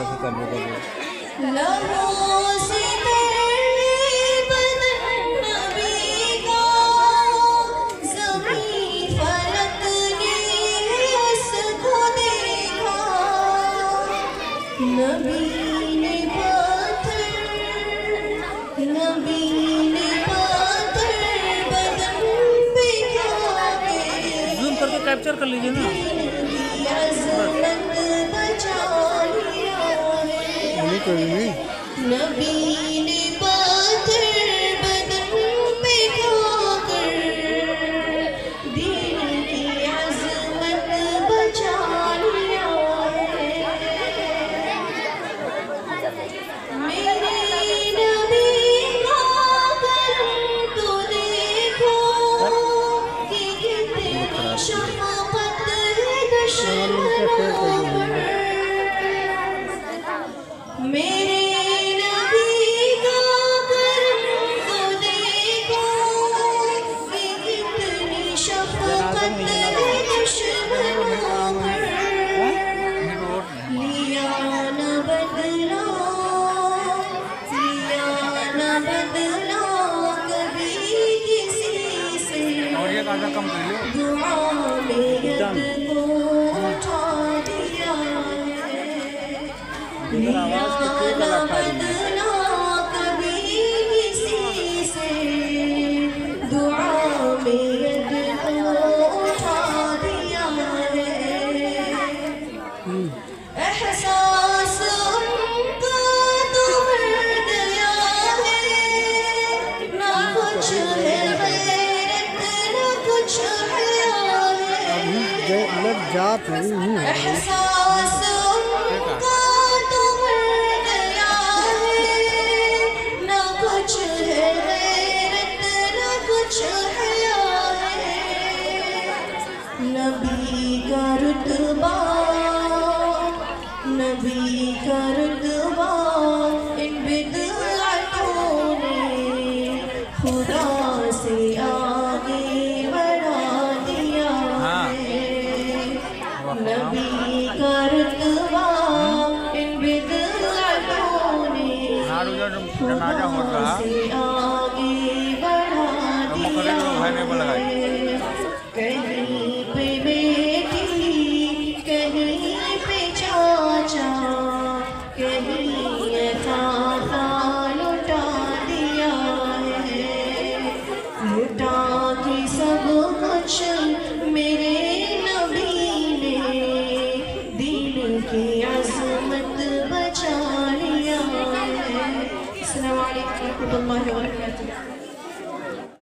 से चालू कर दो। जूम करके कैप्चर कर लीजिए ना। कोई नहीं। नबी ने पाथर बदन पे खाकर दीन की अज़मत बचा लिया है। मेरे नबी का करम तो देखो कि कितनी शफ़क़त है दुश्मनों पर। मेरे नबी का करम तो देखो कि कितनी शफ़क़त है दुश्मनों पर। लिया न बदला कभी किसी से, दुआ में यद को उठा दिया है। लिया न बदला कभी किसी से, दुआ में यद को उठा दिया है। एहसास उनका तो बढ़ गया है, ना कुछ है गैरत ना कुछ हया है। एहसास उनका तो बढ़ गया है, ना कुछ है गैरत ना कुछ हया है। नबी का रुतबा इन बिदअतों ने खुदा से आगे बढ़ा दिया है। नबी का रुतबा इन बिदअतों ने खुदा से आगे बढ़ा दिया है।